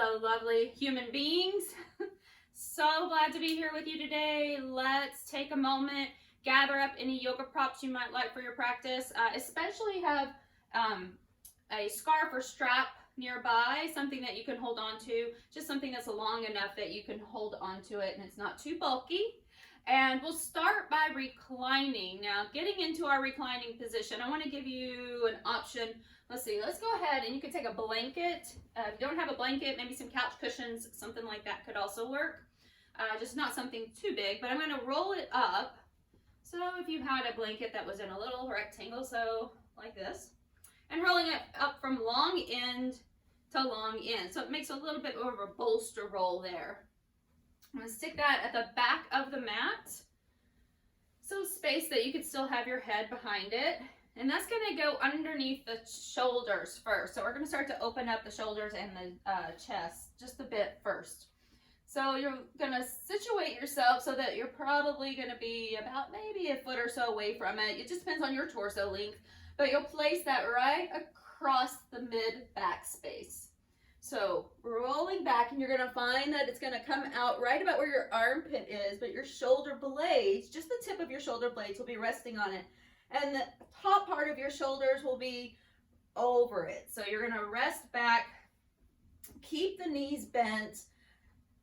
Hello, lovely human beings. So glad to be here with you today. Let's take a moment, gather up any yoga props you might like for your practice, especially have a scarf or strap nearby, something that you can hold on to, just something that's long enough that you can hold on to it and it's not too bulky. And we'll start by reclining. Now, getting into our reclining position, I want to give you an option. Let's see, let's go ahead and you can take a blanket. If you don't have a blanket, maybe some couch cushions, something like that could also work. Just not something too big, but I'm going to roll it up. So if you had a blanket that was in a little rectangle, so like this, and rolling it up from long end to long end. So it makes a little bit of a bolster roll there. I'm going to stick that at the back of the mat, so space that you could still have your head behind it. And that's going to go underneath the shoulders first. So we're going to start to open up the shoulders and the chest just a bit first. So you're going to situate yourself so that you're probably going to be about maybe a foot or so away from it. It just depends on your torso length. But you'll place that right across the mid-back space. So rolling back, and you're going to find that it's going to come out right about where your armpit is, but your shoulder blades, just the tip of your shoulder blades will be resting on it. And the top part of your shoulders will be over it. So you're going to rest back, keep the knees bent,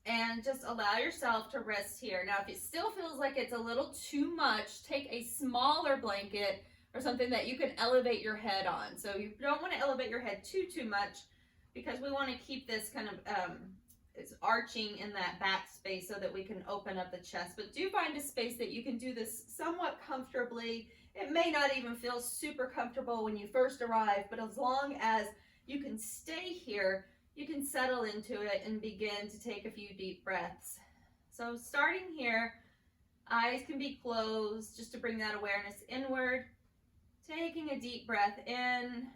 and just allow yourself to rest here. Now, if it still feels like it's a little too much, take a smaller blanket or something that you can elevate your head on. So you don't want to elevate your head too much, because we want to keep this kind of it's arching in that back space so that we can open up the chest. But do find a space that you can do this somewhat comfortably. It may not even feel super comfortable when you first arrive, but as long as you can stay here, you can settle into it and begin to take a few deep breaths. So starting here, eyes can be closed just to bring that awareness inward. Taking a deep breath in.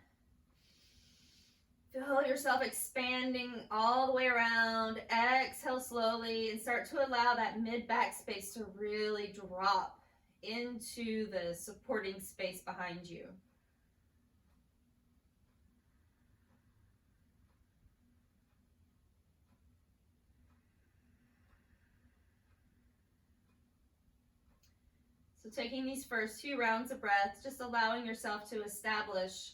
Feel yourself expanding all the way around. Exhale slowly and start to allow that mid-back space to really drop into the supporting space behind you. So taking these first few rounds of breath, just allowing yourself to establish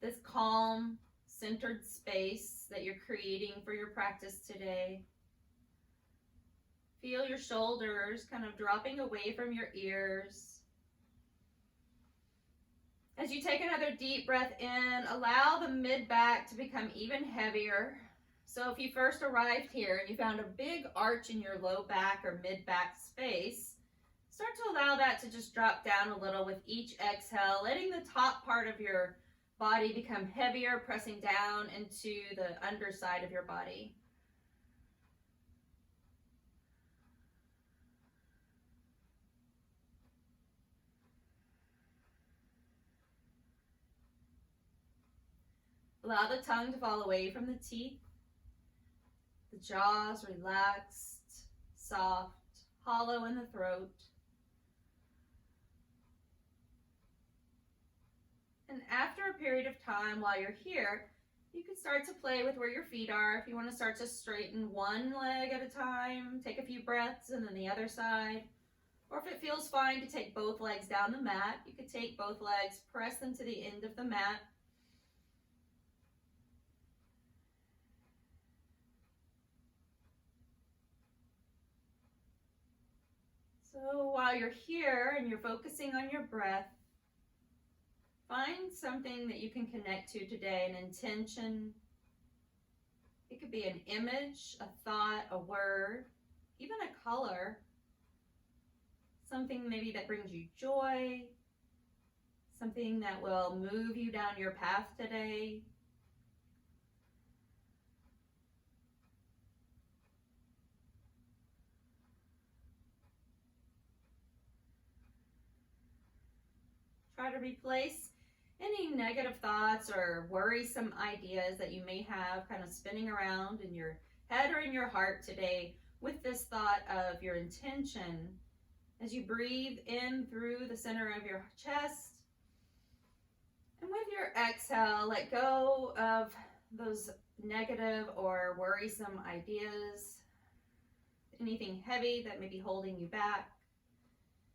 this calm, centered space that you're creating for your practice today. Feel your shoulders kind of dropping away from your ears. As you take another deep breath in, allow the mid-back to become even heavier. So if you first arrived here and you found a big arch in your low back or mid-back space, start to allow that to just drop down a little with each exhale, letting the top part of your body become heavier, pressing down into the underside of your body. Allow the tongue to fall away from the teeth. The jaws relaxed, soft, hollow in the throat. And after a period of time while you're here, you can start to play with where your feet are. If you want to start to straighten one leg at a time, take a few breaths and then the other side. Or if it feels fine to take both legs down the mat, you could take both legs, press them to the end of the mat. So while you're here and you're focusing on your breath, find something that you can connect to today, an intention. It could be an image, a thought, a word, even a color. Something maybe that brings you joy, something that will move you down your path today. Try to replace any negative thoughts or worrisome ideas that you may have kind of spinning around in your head or in your heart today with this thought of your intention. As you breathe in through the center of your chest, and with your exhale, let go of those negative or worrisome ideas, anything heavy that may be holding you back.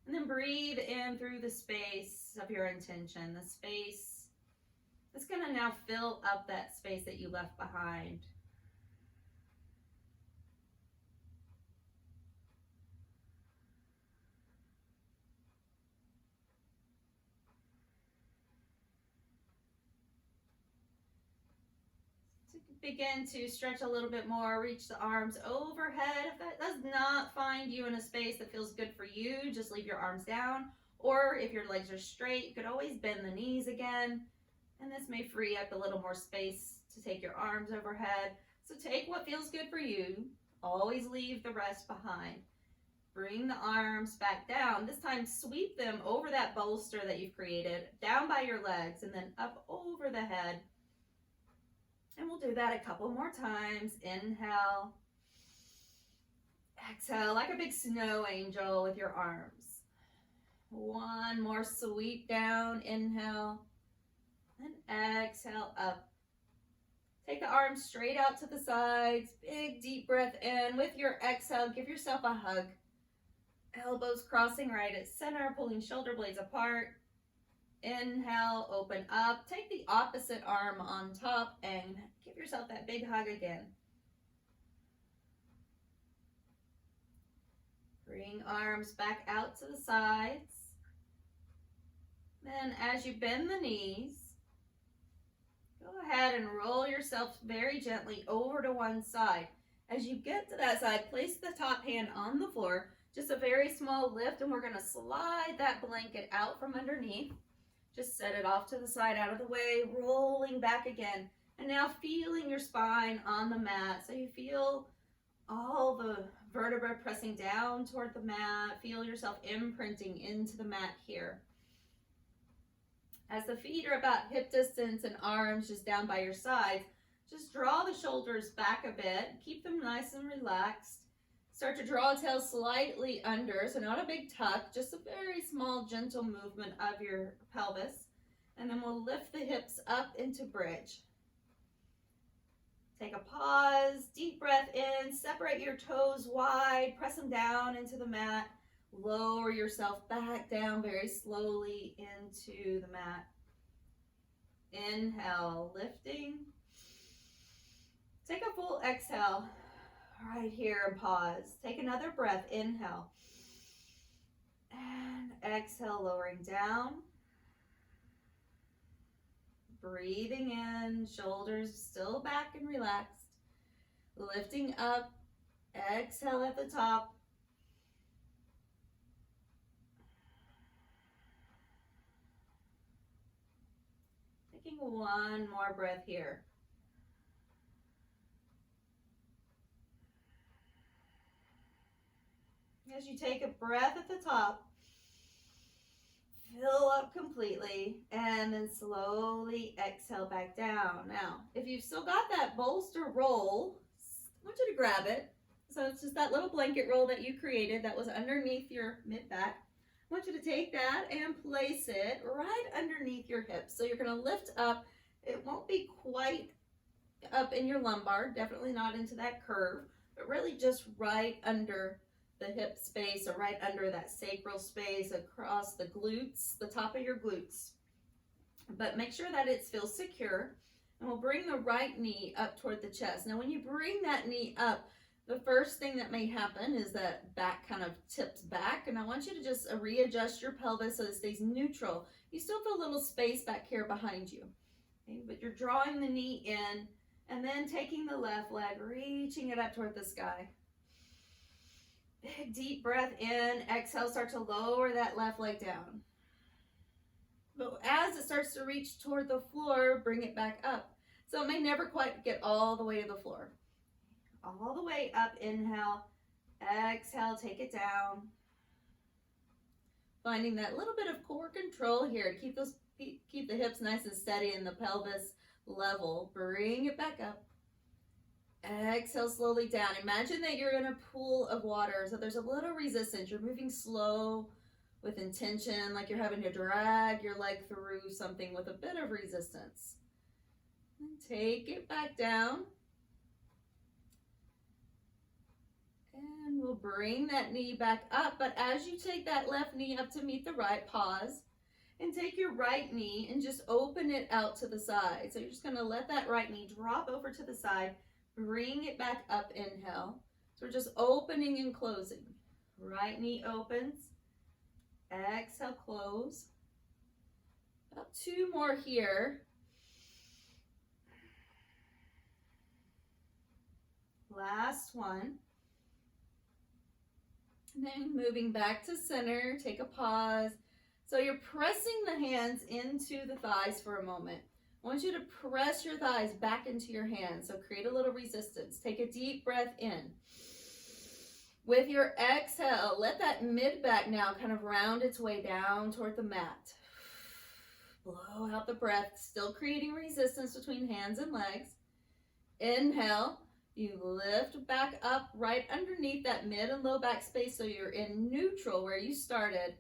And then breathe in through the space of your intention, the space that's going to now fill up that space that you left behind. Begin to stretch a little bit more, reach the arms overhead. If that does not find you in a space that feels good for you, just leave your arms down. Or if your legs are straight, you could always bend the knees again. And this may free up a little more space to take your arms overhead. So take what feels good for you. Always leave the rest behind. Bring the arms back down. This time sweep them over that bolster that you've created, down by your legs, and then up over the head. And we'll do that a couple more times. Inhale. Exhale, like a big snow angel with your arms. One more sweep down. Inhale. And exhale up. Take the arms straight out to the sides. Big deep breath in. With your exhale, give yourself a hug. Elbows crossing right at center, pulling shoulder blades apart. Inhale, open up. Take the opposite arm on top and give yourself that big hug again. Bring arms back out to the sides. Then as you bend the knees, go ahead and roll yourself very gently over to one side. As you get to that side, place the top hand on the floor. Just a very small lift, and we're going to slide that blanket out from underneath. Just set it off to the side, out of the way, rolling back again. And now feeling your spine on the mat. So you feel all the vertebrae pressing down toward the mat. Feel yourself imprinting into the mat here. As the feet are about hip distance and arms just down by your sides, just draw the shoulders back a bit. Keep them nice and relaxed. Start to draw a tail slightly under, so not a big tuck, just a very small, gentle movement of your pelvis. And then we'll lift the hips up into bridge. Take a pause, deep breath in, separate your toes wide, press them down into the mat. Lower yourself back down very slowly into the mat. Inhale, lifting. Take a full exhale. Right here and pause. Take another breath. Inhale. And exhale, lowering down. Breathing in, shoulders still back and relaxed. Lifting up. Exhale at the top. Taking one more breath here. As you take a breath at the top, fill up completely, and then slowly exhale back down. Now, if you've still got that bolster roll, I want you to grab it. So it's just that little blanket roll that you created that was underneath your mid-back. I want you to take that and place it right underneath your hips. So you're going to lift up. It won't be quite up in your lumbar, definitely not into that curve, but really just right under the hip space, or right under that sacral space, across the glutes, the top of your glutes. But make sure that it feels secure. And we'll bring the right knee up toward the chest. Now when you bring that knee up, the first thing that may happen is that back kind of tips back, and I want you to just readjust your pelvis so it stays neutral. You still feel a little space back here behind you, okay? But you're drawing the knee in, and then taking the left leg, reaching it up toward the sky. Big deep breath in, exhale, start to lower that left leg down. But as it starts to reach toward the floor, bring it back up. So it may never quite get all the way to the floor. All the way up, inhale, exhale, take it down. Finding that little bit of core control here to keep the hips nice and steady and the pelvis level. Bring it back up. Exhale slowly down. Imagine that you're in a pool of water, so there's a little resistance. You're moving slow with intention, like you're having to drag your leg through something with a bit of resistance. And take it back down. And we'll bring that knee back up, but as you take that left knee up to meet the right, pause and take your right knee and just open it out to the side. So you're just gonna let that right knee drop over to the side, bring it back up, inhale. So we're just opening and closing. Right knee opens, exhale, close. About 2 more here. Last one. And then moving back to center, take a pause. So you're pressing the hands into the thighs for a moment. I want you to press your thighs back into your hands. So create a little resistance. Take a deep breath in. With your exhale, let that mid back now kind of round its way down toward the mat. Blow out the breath, still creating resistance between hands and legs. Inhale. You lift back up right underneath that mid and low back space so you're in neutral where you started.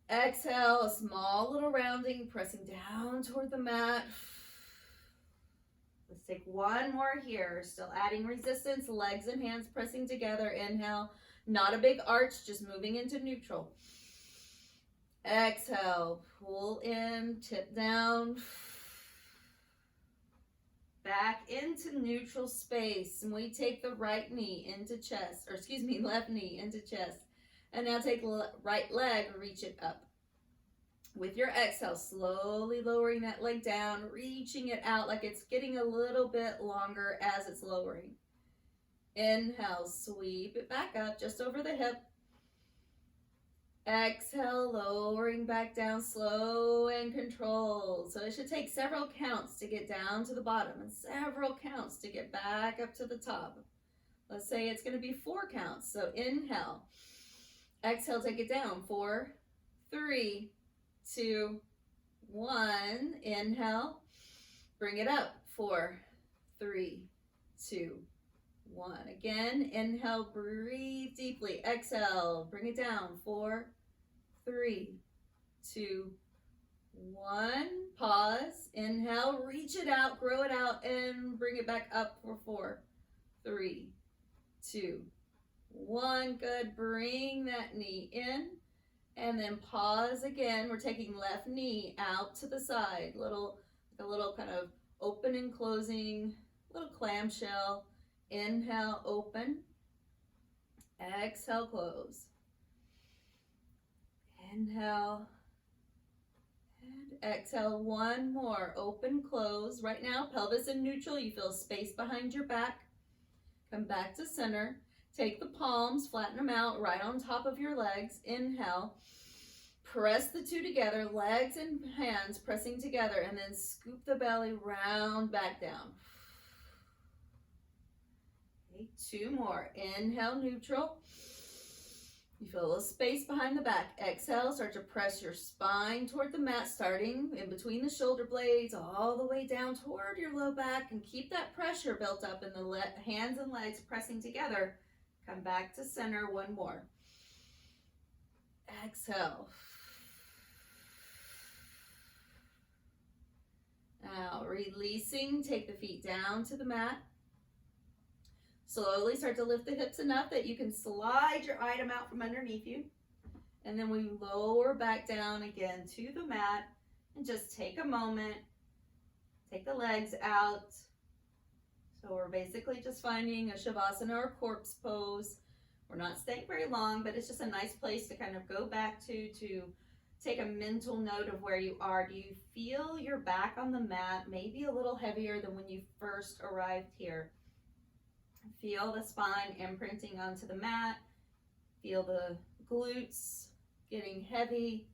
Exhale, a small little rounding, pressing down toward the mat. Let's take one more here. Still adding resistance, legs and hands pressing together. Inhale, not a big arch, just moving into neutral. Exhale, pull in, tip down. Back into neutral space, and we take the right knee into chest, or excuse me, left knee into chest. And now take right leg, reach it up. With your exhale, slowly lowering that leg down, reaching it out like it's getting a little bit longer as it's lowering. Inhale, sweep it back up just over the hip. Exhale, lowering back down, slow and controlled. So it should take several counts to get down to the bottom and several counts to get back up to the top. Let's say it's going to be 4 counts. So inhale, exhale, take it down. 4, 3, 2, 1. Inhale, bring it up. 4, 3, 2, 1. Again, inhale, breathe deeply. Exhale, bring it down. 4, 3, 2, 1. Pause. Inhale, reach it out, grow it out, and bring it back up for 4, 3, 2, 1. Good. Bring that knee in, and then pause again. We're taking left knee out to the side, a little kind of open and closing, little clamshell. Inhale, open. Exhale, close. Inhale and exhale. One more. Open, close. Right now, pelvis in neutral. You feel space behind your back. Come back to center. Take the palms, flatten them out right on top of your legs. Inhale. Press the 2 together, legs and hands pressing together, and then scoop the belly round back down. Okay, 2 more. Inhale, neutral. You feel a little space behind the back. Exhale, start to press your spine toward the mat, starting in between the shoulder blades, all the way down toward your low back, and keep that pressure built up in the hands and legs pressing together. Come back to center. 1 more. Exhale. Now, releasing, take the feet down to the mat. Slowly start to lift the hips enough that you can slide your item out from underneath you. And then we lower back down again to the mat and just take a moment. Take the legs out. So we're basically just finding a Shavasana or corpse pose. We're not staying very long, but it's just a nice place to kind of go back to take a mental note of where you are. Do you feel your back on the mat maybe a little heavier than when you first arrived here? Feel the spine imprinting onto the mat. Feel the glutes getting heavy.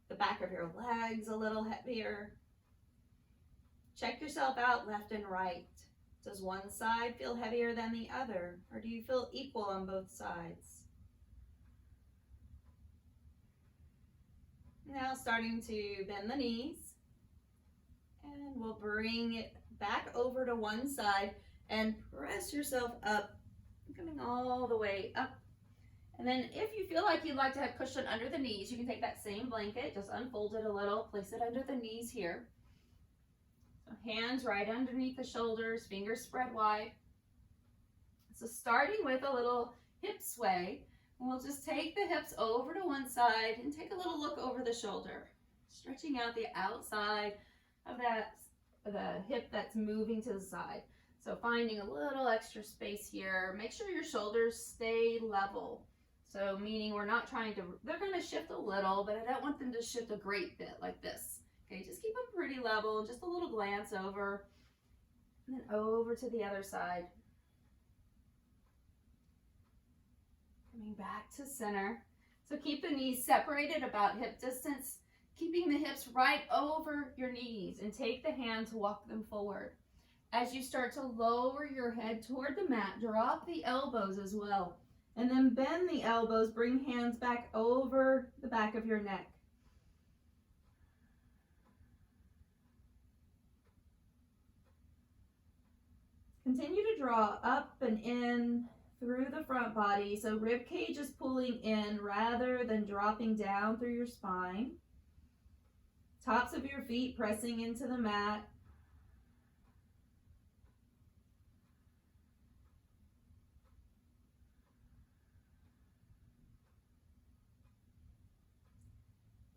The back of your legs a little heavier. Check yourself out left and right. Does one side feel heavier than the other? Or do you feel equal on both sides? Now starting to bend the knees. And we'll bring it back over to one side. And press yourself up, coming all the way up. And then if you feel like you'd like to have cushion under the knees, you can take that same blanket, just unfold it a little, place it under the knees here. So hands right underneath the shoulders, fingers spread wide. So starting with a little hip sway, we'll just take the hips over to one side and take a little look over the shoulder, stretching out the outside of the hip that's moving to the side. So finding a little extra space here. Make sure your shoulders stay level. So meaning we're not trying to, they're going to shift a little, but I don't want them to shift a great bit like this. Okay, just keep them pretty level, just a little glance over, and then over to the other side. Coming back to center. So keep the knees separated about hip distance, keeping the hips right over your knees, and take the hands, walk them forward. As you start to lower your head toward the mat, drop the elbows as well. And then bend the elbows, bring hands back over the back of your neck. Continue to draw up and in through the front body, so rib cage is pulling in rather than dropping down through your spine. Tops of your feet pressing into the mat.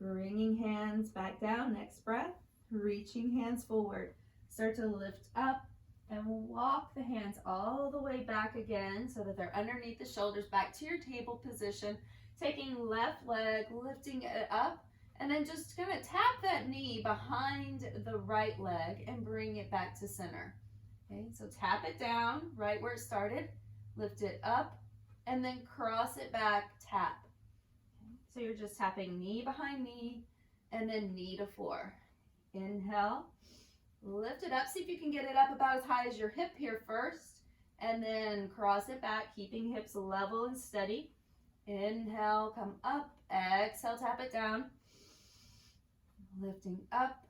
Bringing hands back down, next breath, reaching hands forward. Start to lift up and walk the hands all the way back again so that they're underneath the shoulders, back to your table position. Taking left leg, lifting it up, and then just kind of tap that knee behind the right leg and bring it back to center. Okay, so tap it down right where it started, lift it up, and then cross it back, tap. So you're just tapping knee behind knee and then knee to floor. Inhale, lift it up. See if you can get it up about as high as your hip here first, and then cross it back, keeping hips level and steady. Inhale, come up. Exhale, tap it down. Lifting up.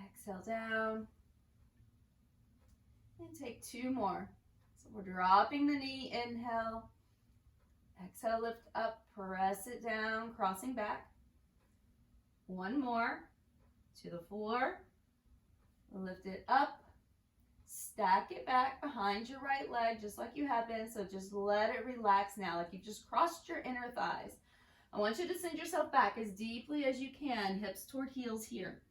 Exhale, down. And take two more. So we're dropping the knee. Inhale. Exhale, lift up, press it down, crossing back. One more, to the floor, lift it up, stack it back behind your right leg, just like you have been, so just let it relax now, like you've just crossed your inner thighs. I want you to send yourself back as deeply as you can, hips toward heels here.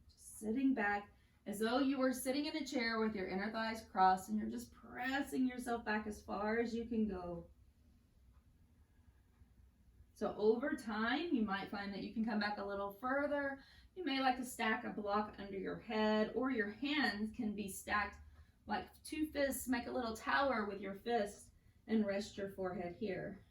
Just sitting back as though you were sitting in a chair with your inner thighs crossed, and you're just pressing yourself back as far as you can go. So over time, you might find that you can come back a little further. You may like to stack a block under your head, or your hands can be stacked like two fists. Make a little tower with your fists and rest your forehead here.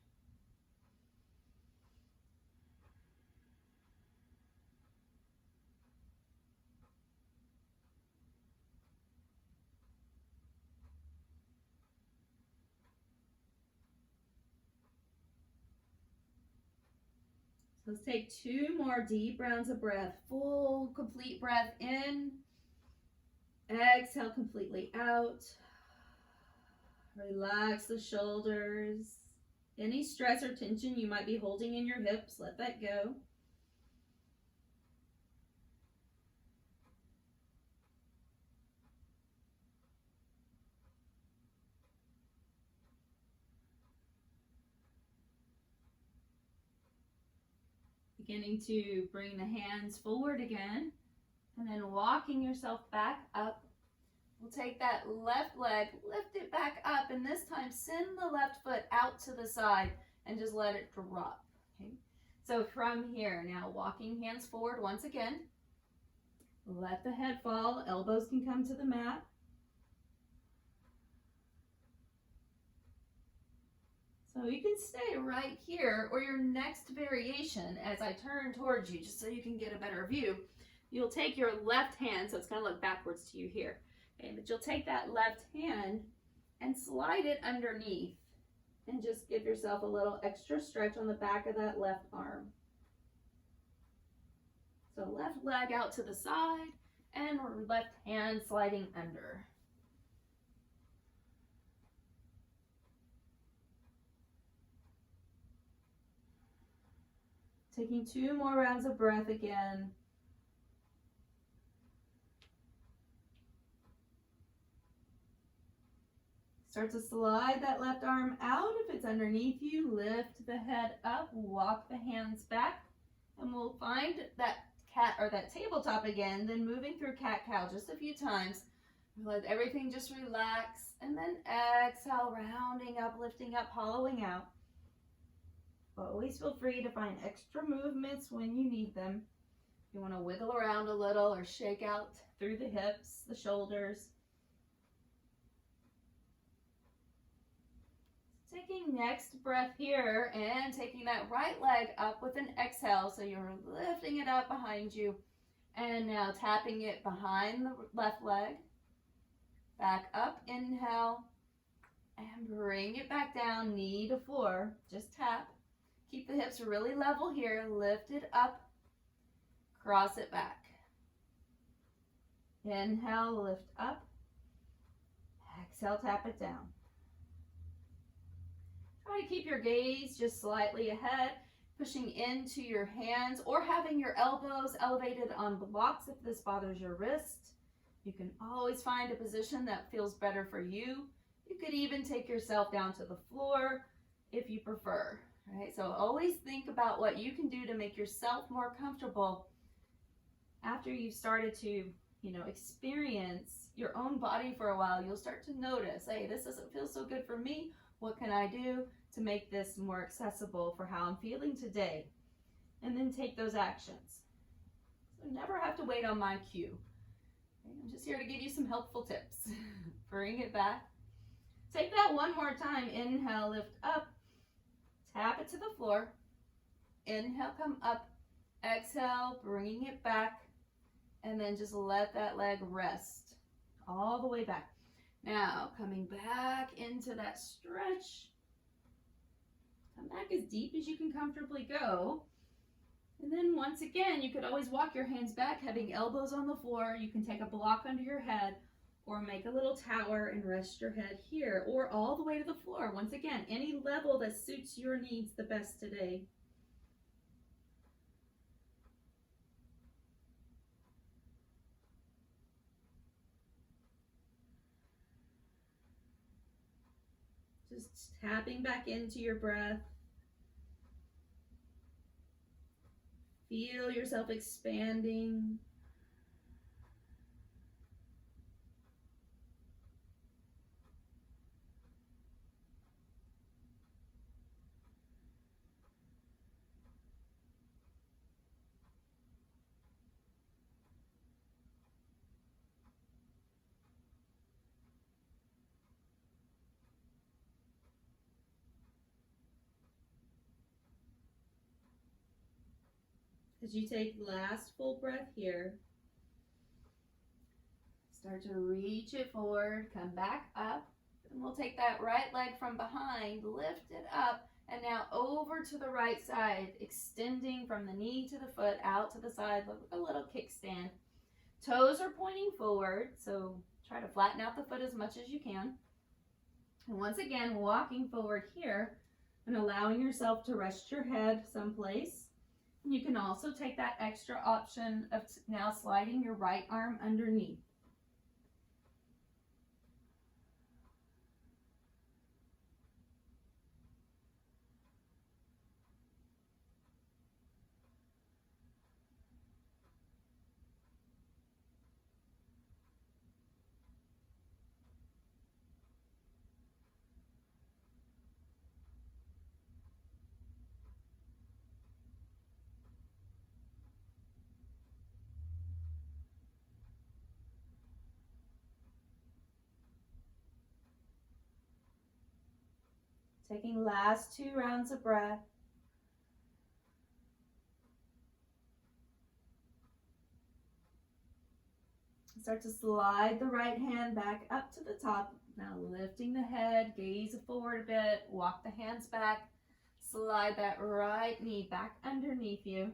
Let's take two more deep rounds of breath. Full, complete breath in. Exhale completely out. Relax the shoulders. Any stress or tension you might be holding in your hips, let that go. Beginning to bring the hands forward again, and then walking yourself back up. We'll take that left leg, lift it back up, and this time send the left foot out to the side and just let it drop. Okay. So from here, now walking hands forward once again. Let the head fall, elbows can come to the mat. So you can stay right here, or your next variation, as I turn towards you, just so you can get a better view, you'll take your left hand, so it's going to look backwards to you here, okay, but you'll take that left hand and slide it underneath and just give yourself a little extra stretch on the back of that left arm. So left leg out to the side and left hand sliding under. Taking two more rounds of breath again. Start to slide that left arm out. If it's underneath you, lift the head up, walk the hands back, and we'll find that cat or that tabletop again, then moving through cat-cow just a few times. Let everything just relax, and then exhale, rounding up, lifting up, hollowing out. Always feel free to find extra movements when you need them. If you want to wiggle around a little or shake out through the hips, the shoulders. Taking next breath here and taking that right leg up with an exhale. So you're lifting it up behind you and now tapping it behind the left leg. Back up, inhale, and bring it back down, knee to floor. Just tap. Keep the hips really level here. Lift it up, cross it back. Inhale, lift up. Exhale, tap it down. Try to keep your gaze just slightly ahead, pushing into your hands or having your elbows elevated on blocks if this bothers your wrist. You can always find a position that feels better for you. You could even take yourself down to the floor if you prefer, right? So always think about what you can do to make yourself more comfortable after you've started to, experience your own body for a while. You'll start to notice, hey, this doesn't feel so good for me. What can I do to make this more accessible for how I'm feeling today? And then take those actions. So never have to wait on my cue. I'm just here to give you some helpful tips. Bring it back. Take that one more time. Inhale, lift up. Tap it to the floor. Inhale, come up. Exhale, bringing it back. And then just let that leg rest all the way back. Now, coming back into that stretch. Come back as deep as you can comfortably go. And then once again, you could always walk your hands back, having elbows on the floor. You can take a block under your head or make a little tower and rest your head here or all the way to the floor. Once again, any level that suits your needs the best today. Just tapping back into your breath. Feel yourself expanding. As you take last full breath here, start to reach it forward, come back up, and we'll take that right leg from behind, lift it up, and now over to the right side, extending from the knee to the foot, out to the side, like a little kickstand. Toes are pointing forward, so try to flatten out the foot as much as you can. And once again, walking forward here and allowing yourself to rest your head someplace. You can also take that extra option of now sliding your right arm underneath. Taking last 2 rounds of breath. Start to slide the right hand back up to the top. Now lifting the head, gaze forward a bit, walk the hands back, slide that right knee back underneath you.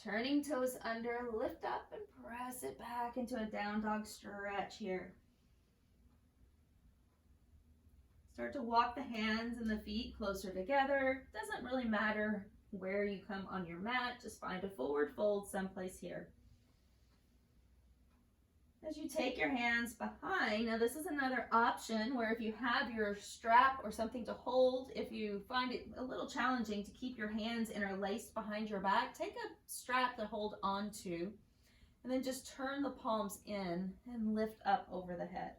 Turning toes under, lift up and press it back into a down dog stretch here. Start to walk the hands and the feet closer together. Doesn't really matter where you come on your mat. Just find a forward fold someplace here. As you take your hands behind, now this is another option where if you have your strap or something to hold, if you find it a little challenging to keep your hands interlaced behind your back, take a strap to hold onto, and then just turn the palms in and lift up over the head.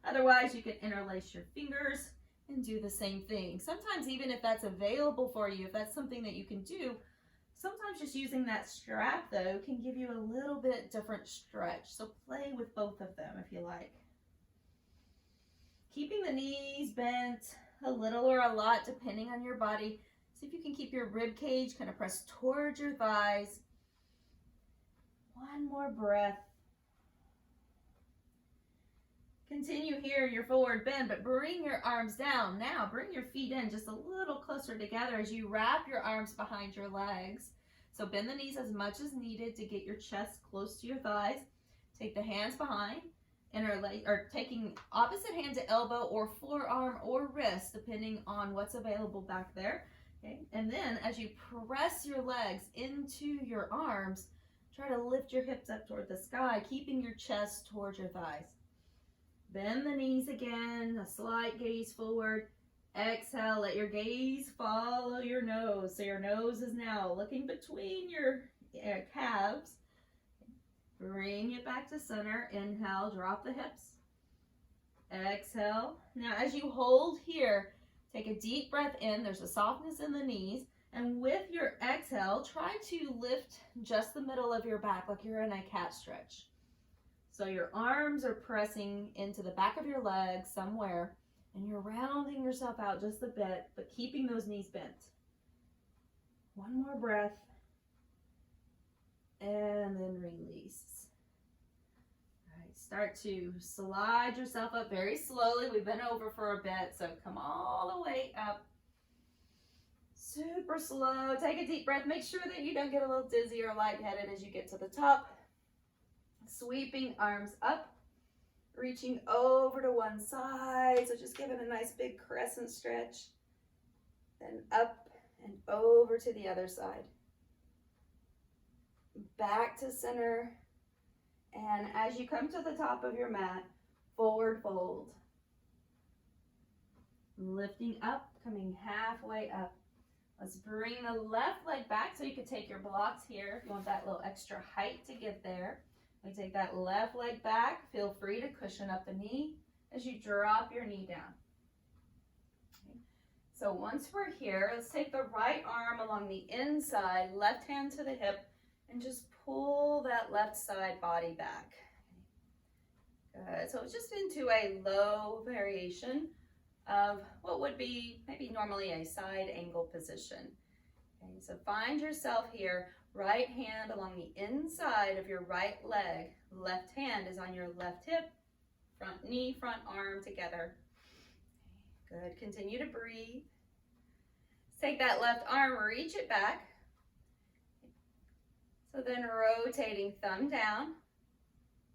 Otherwise, you can interlace your fingers and do the same thing. Sometimes even if that's available for you, if that's something that you can do, sometimes just using that strap though can give you a little bit different stretch. So play with both of them if you like. Keeping the knees bent a little or a lot depending on your body. See if you can keep your rib cage kind of pressed towards your thighs. One more breath. Continue here, your forward bend, but bring your arms down. Now bring your feet in just a little closer together as you wrap your arms behind your legs. So bend the knees as much as needed to get your chest close to your thighs. Take the hands behind, interlace, or taking opposite hand to elbow or forearm or wrist, depending on what's available back there. Okay? And then as you press your legs into your arms, try to lift your hips up toward the sky, keeping your chest towards your thighs. Bend the knees again, a slight gaze forward. Exhale, let your gaze follow your nose. So your nose is now looking between your calves. Bring it back to center. Inhale, drop the hips. Exhale. Now as you hold here, take a deep breath in. There's a softness in the knees. And with your exhale, try to lift just the middle of your back like you're in a cat stretch. So your arms are pressing into the back of your legs somewhere, and you're rounding yourself out just a bit, but keeping those knees bent. One more breath, and then release. All right, start to slide yourself up very slowly. We've been over for a bit, so come all the way up. Super slow. Take a deep breath. Make sure that you don't get a little dizzy or lightheaded as you get to the top. Sweeping arms up, reaching over to one side. So just give it a nice big crescent stretch. Then up and over to the other side. Back to center. And as you come to the top of your mat, forward fold. Lifting up, coming halfway up. Let's bring the left leg back so you can take your blocks here if you want that little extra height to get there. We take that left leg back. Feel free to cushion up the knee as you drop your knee down. Okay. So once we're here, let's take the right arm along the inside, left hand to the hip, and just pull that left side body back. Good. So it's just into a low variation of what would be maybe normally a side angle position. Okay, so find yourself here. Right hand along the inside of your right leg. Left hand is on your left hip. Front knee, front arm together. Good. Continue to breathe. Take that left arm, reach it back. So then rotating thumb down.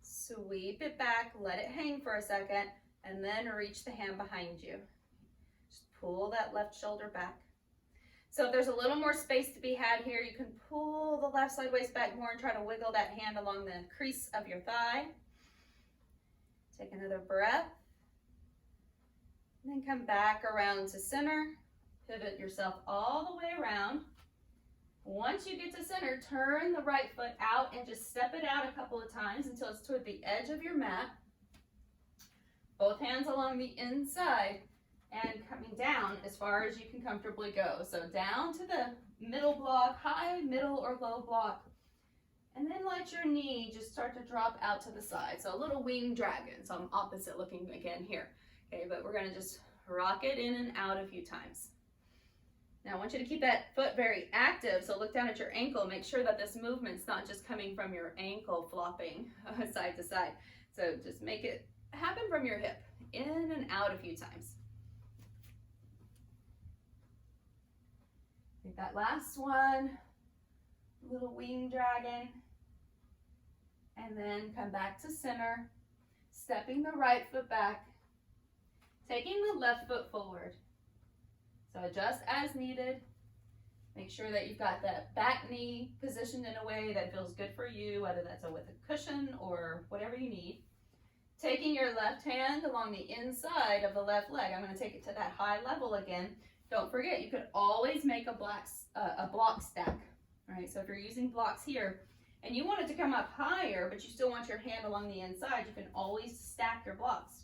Sweep it back, let it hang for a second, and then reach the hand behind you. Just pull that left shoulder back. So if there's a little more space to be had here, you can pull the left side waist back more and try to wiggle that hand along the crease of your thigh. Take another breath. And then come back around to center. Pivot yourself all the way around. Once you get to center, turn the right foot out and just step it out a couple of times until it's toward the edge of your mat. Both hands along the inside. And coming down as far as you can comfortably go. So down to the middle block, high, middle, or low block. And then let your knee just start to drop out to the side. So a little wing dragon. So I'm opposite looking again here. Okay, but we're going to just rock it in and out a few times. Now I want you to keep that foot very active. So look down at your ankle. Make sure that this movement's not just coming from your ankle flopping side to side. So just make it happen from your hip. In and out a few times. Take that last one, little wing dragon, and then come back to center, stepping the right foot back, taking the left foot forward. So adjust as needed, Make sure that you've got that back knee positioned in a way that feels good for you, whether that's with a cushion or whatever you need. Taking your left hand along the inside of the left leg. I'm going to take it to that high level again. Don't forget, you could always make a block stack. All right, so if you're using blocks here and you want it to come up higher, but you still want your hand along the inside, you can always stack your blocks.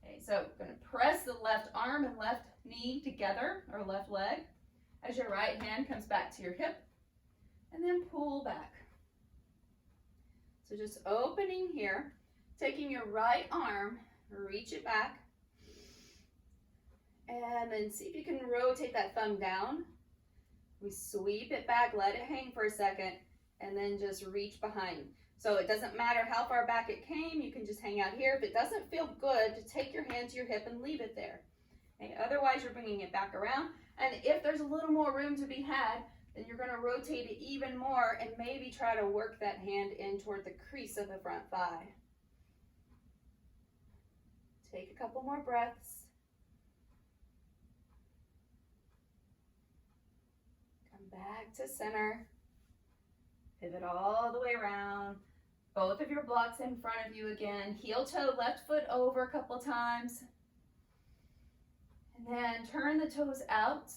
Okay, so I'm going to press the left arm and left knee together, or left leg, as your right hand comes back to your hip, and then pull back. So just opening here, taking your right arm, reach it back, and then see if you can rotate that thumb down. We sweep it back, let it hang for a second, and then just reach behind. So it doesn't matter how far back it came, you can just hang out here. If it doesn't feel good, to take your hand to your hip and leave it there. Okay? Otherwise, you're bringing it back around. And if there's a little more room to be had, then you're going to rotate it even more and maybe try to work that hand in toward the crease of the front thigh. Take a couple more breaths. Come back to center. Pivot all the way around. Both of your blocks in front of you again. Heel toe, left foot over a couple times. And then turn the toes out.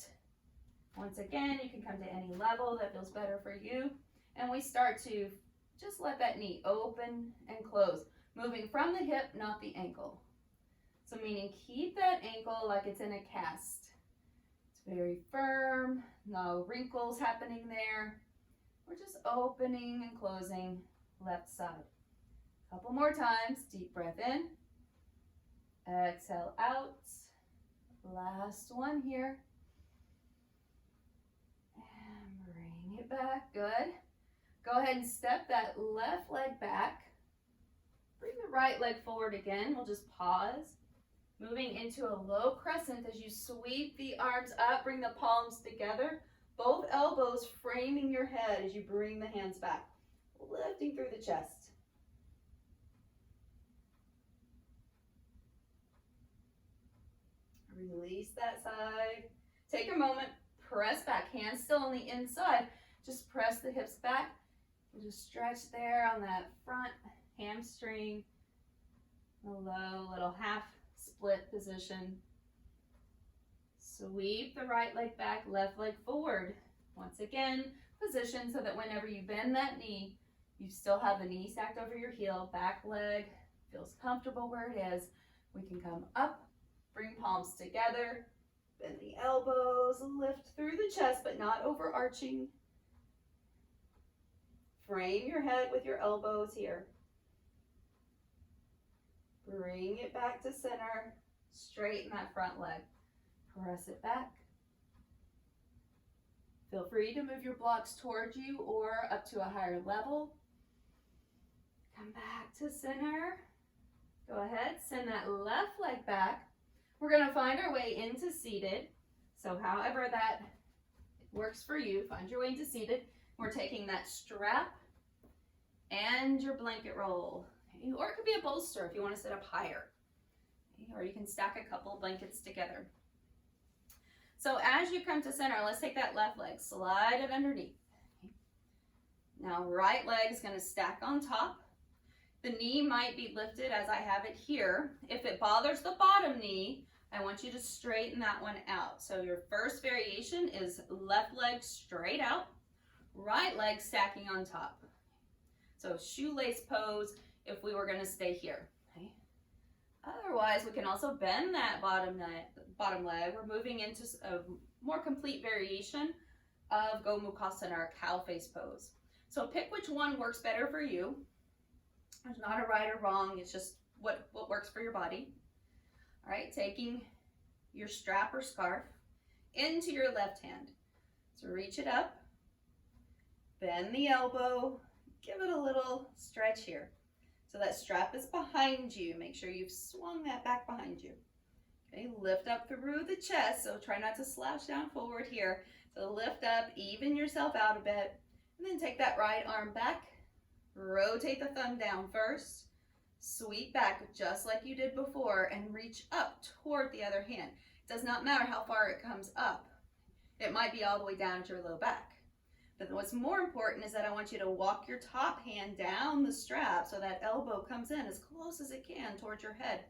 Once again, you can come to any level that feels better for you. And we start to just let that knee open and close. Moving from the hip, not the ankle. So meaning keep that ankle like it's in a cast. It's very firm, no wrinkles happening there. We're just opening and closing left side. A couple more times, deep breath in. Exhale out. Last one here. And bring it back, good. Go ahead and step that left leg back. Bring the right leg forward again. We'll just pause. Moving into a low crescent as you sweep the arms up, bring the palms together. Both elbows framing your head as you bring the hands back. Lifting through the chest. Release that side. Take a moment, press back. Hands still on the inside. Just press the hips back. And just stretch there on that front hamstring. A low little half split position. Sweep the right leg back, left leg forward. Once again, position so that whenever you bend that knee, you still have the knee stacked over your heel. Back leg feels comfortable where it is. We can come up, bring palms together, bend the elbows, lift through the chest, but not overarching. Frame your head with your elbows here. Bring it back to center. Straighten that front leg. Press it back. Feel free to move your blocks towards you or up to a higher level. Come back to center. Go ahead, send that left leg back. We're going to find our way into seated. So however that works for you, find your way into seated. We're taking that strap and your blanket roll. Okay? Or it could be a bolster if you want to sit up higher. Okay? Or you can stack a couple of blankets together. So as you come to center, let's take that left leg, slide it underneath. Okay. Now right leg is going to stack on top. The knee might be lifted as I have it here. If it bothers the bottom knee, I want you to straighten that one out. So your first variation is left leg straight out, right leg stacking on top. So shoelace pose if we were going to stay here. Okay. Otherwise, we can also bend that bottom leg. We're moving into a more complete variation of Gomukhasana, or cow face pose. So pick which one works better for you. There's not a right or wrong, it's just what works for your body. All right, taking your strap or scarf into your left hand. So reach it up, bend the elbow, give it a little stretch here. So that strap is behind you. Make sure you've swung that back behind you. Okay, lift up through the chest, so try not to slouch down forward here. So lift up, even yourself out a bit, and then take that right arm back. Rotate the thumb down first, sweep back just like you did before, and reach up toward the other hand. It does not matter how far it comes up. It might be all the way down to your low back. But what's more important is that I want you to walk your top hand down the strap so that elbow comes in as close as it can towards your head.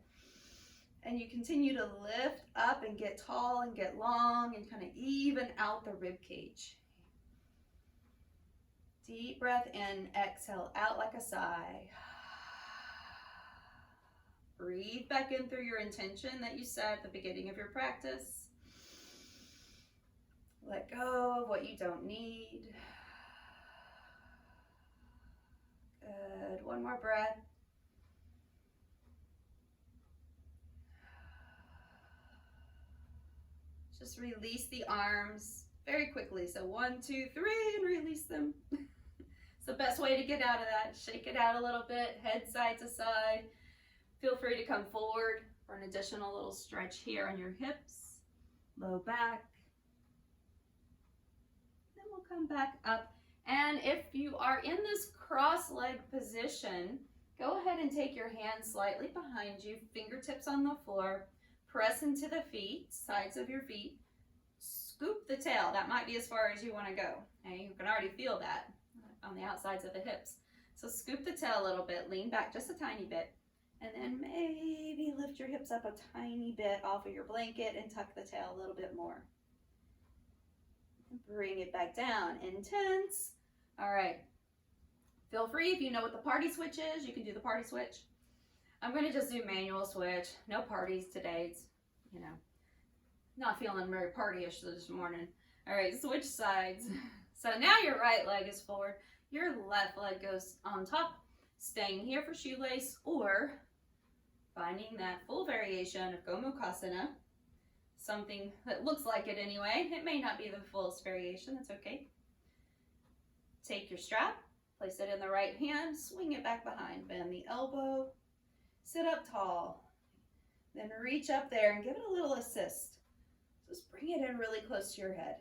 And you continue to lift up and get tall and get long and kind of even out the rib cage. Deep breath in, exhale out like a sigh. Breathe back in through your intention that you set at the beginning of your practice. Let go of what you don't need. Good. One more breath. Just release the arms very quickly. So 1, 2, 3, and release them. It's the best way to get out of that. Shake it out a little bit, head side to side. Feel free to come forward for an additional little stretch here on your hips, low back. Then we'll come back up. And if you are in this cross-leg position, go ahead and take your hands slightly behind you, fingertips on the floor, press into the feet, sides of your feet, scoop the tail. That might be as far as you want to go. Okay? You can already feel that on the outsides of the hips. So scoop the tail a little bit, lean back just a tiny bit, and then maybe lift your hips up a tiny bit off of your blanket and tuck the tail a little bit more. Bring it back down, intense. All right, feel free, if you know what the party switch is, you can do the party switch. I'm gonna just do manual switch, no parties today. It's, you know, not feeling very partyish this morning. All right, switch sides. So now your right leg is forward, your left leg goes on top, staying here for shoelace, or finding that full variation of Gomukhasana, something that looks like it anyway. It may not be the fullest variation, that's okay. Take your strap, place it in the right hand, swing it back behind, bend the elbow, sit up tall, then reach up there and give it a little assist. Just bring it in really close to your head.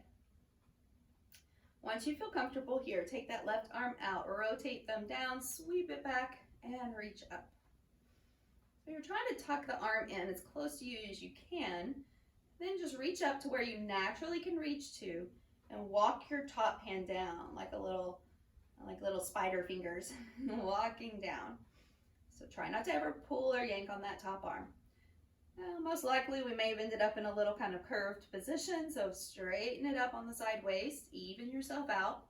Once you feel comfortable here, take that left arm out, rotate them down, sweep it back, and reach up. So you're trying to tuck the arm in as close to you as you can, then just reach up to where you naturally can reach to and walk your top hand down like little spider fingers, walking down. So try not to ever pull or yank on that top arm. Now, most likely we may have ended up in a little kind of curved position, so straighten it up on the side waist, even yourself out.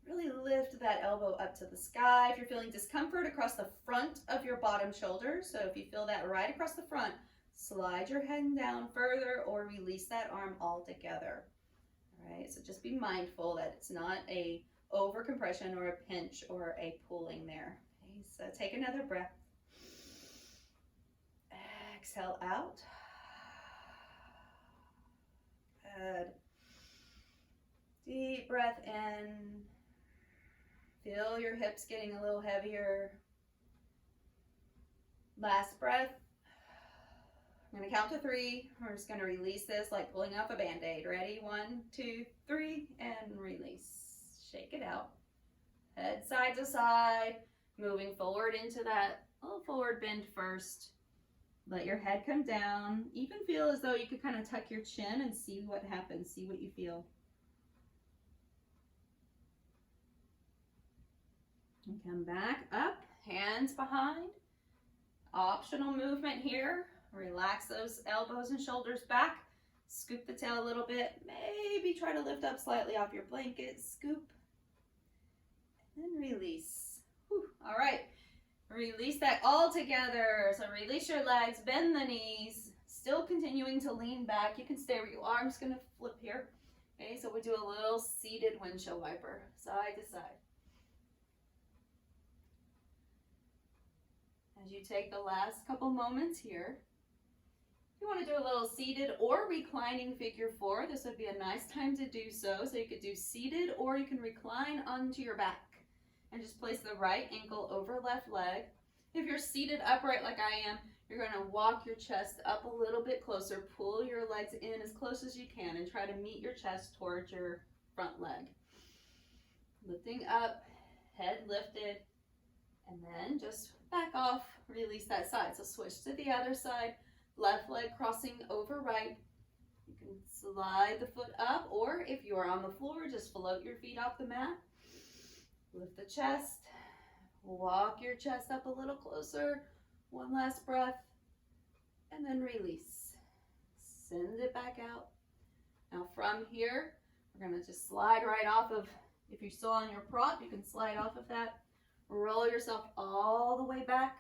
Really lift that elbow up to the sky. If you're feeling discomfort across the front of your bottom shoulder, so if you feel that right across the front, slide your head down further or release that arm altogether. All right, so just be mindful that it's not a over compression or a pinch or a pulling there. Okay, so take another breath. Exhale out. Good. Deep breath in. Feel your hips getting a little heavier. Last breath. I'm going to count to 3. We're just going to release this like pulling off a Band-Aid. Ready? 1, 2, 3, and release. Shake it out. Head side to side. Moving forward into that little forward bend first. Let your head come down. Even feel as though you could kind of tuck your chin and see what happens. See what you feel. And come back up, hands behind. Optional movement here. Relax those elbows and shoulders back. Scoop the tail a little bit. Maybe try to lift up slightly off your blanket. Scoop. And then release. Whew. All right. Release that all together. So release your legs, bend the knees, still continuing to lean back. You can stay where you are. I'm just going to flip here. Okay, so we do a little seated windshield wiper, side to side. As you take the last couple moments here, you want to do a little seated or reclining figure 4. This would be a nice time to do so. So you could do seated or you can recline onto your back. And just place the right ankle over left leg. If you're seated upright like I am, you're going to walk your chest up a little bit closer. Pull your legs in as close as you can and try to meet your chest towards your front leg. Lifting up, head lifted, and then just back off, release that side. So switch to the other side, left leg crossing over right, You can slide the foot up, or if you are on the floor, just float your feet off the mat. Lift the chest. Walk your chest up a little closer. One last breath. And then release. Send it back out. Now from here, we're going to just slide right off of, if you're still on your prop, you can slide off of that. Roll yourself all the way back.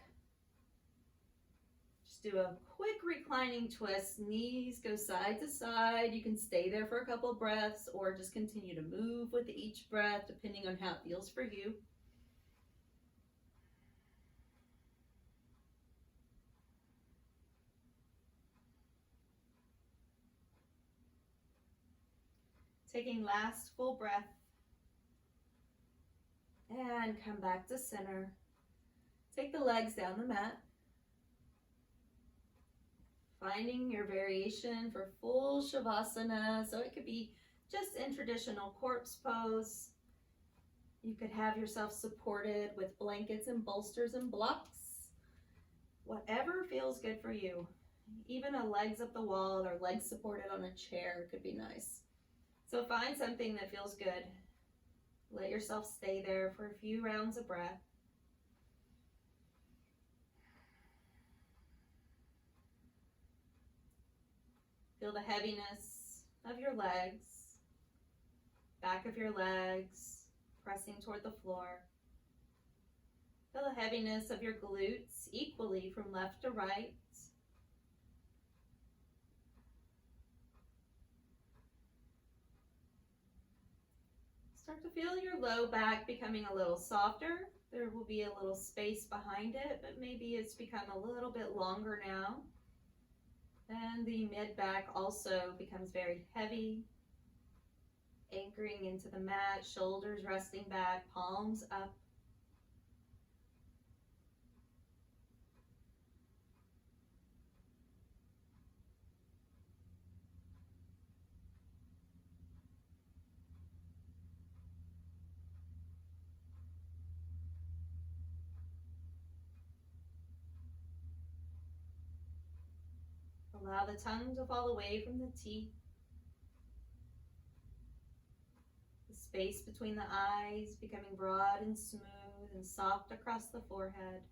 Just do a quick reclining twist. Knees go side to side. You can stay there for a couple breaths or just continue to move with each breath depending on how it feels for you. Taking last full breath. And come back to center. Take the legs down the mat. Finding your variation for full Shavasana. So it could be just in traditional corpse pose. You could have yourself supported with blankets and bolsters and blocks. Whatever feels good for you. Even a legs up the wall or legs supported on a chair could be nice. So find something that feels good. Let yourself stay there for a few rounds of breath. Feel the heaviness of your legs, back of your legs, pressing toward the floor. Feel the heaviness of your glutes equally from left to right. Start to feel your low back becoming a little softer. There will be a little space behind it, but maybe it's become a little bit longer now. And the mid back also becomes very heavy, anchoring into the mat, shoulders resting back, palms up. Allow the tongue to fall away from the teeth. The space between the eyes becoming broad and smooth and soft across the forehead.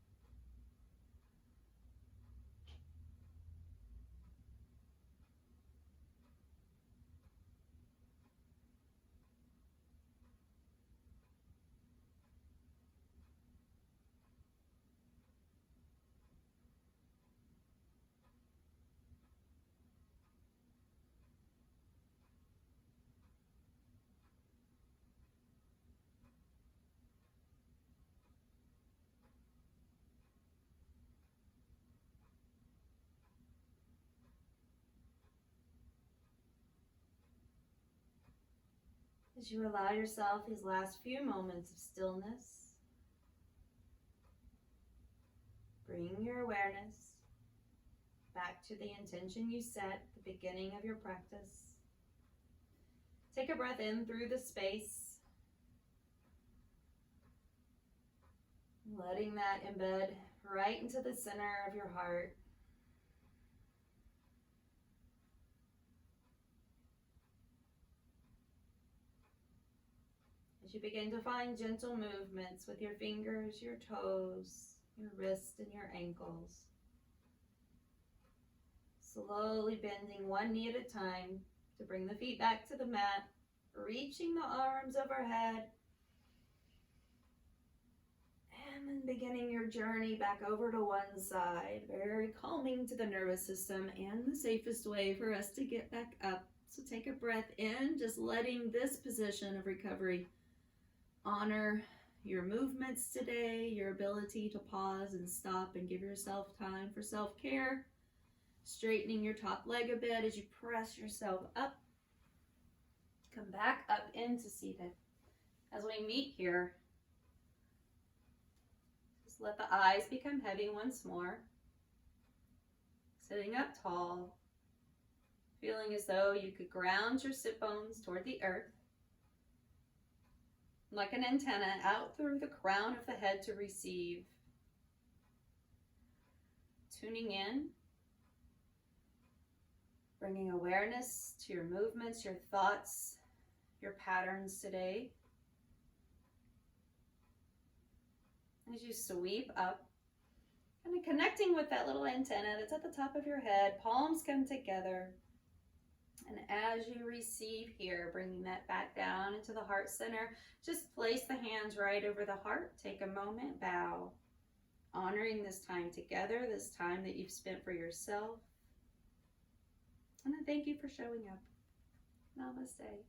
As you allow yourself these last few moments of stillness, bring your awareness back to the intention you set at the beginning of your practice. Take a breath in through the space, letting that embed right into the center of your heart. As you begin to find gentle movements with your fingers, your toes, your wrists, and your ankles. Slowly bending one knee at a time to bring the feet back to the mat, reaching the arms overhead, and then beginning your journey back over to one side. Very calming to the nervous system and the safest way for us to get back up. So take a breath in, just letting this position of recovery honor your movements today, your ability to pause and stop and give yourself time for self-care. Straightening your top leg a bit as you press yourself up. Come back up into seated. As we meet here, just let the eyes become heavy once more. Sitting up tall, feeling as though you could ground your sit bones toward the earth. Like an antenna out through the crown of the head to receive. Tuning in. Bringing awareness to your movements, your thoughts, your patterns today. As you sweep up, kind of connecting with that little antenna that's at the top of your head, palms come together. And as you receive here, bringing that back down into the heart center, just place the hands right over the heart. Take a moment, bow, honoring this time together, this time that you've spent for yourself. And I thank you for showing up. Namaste.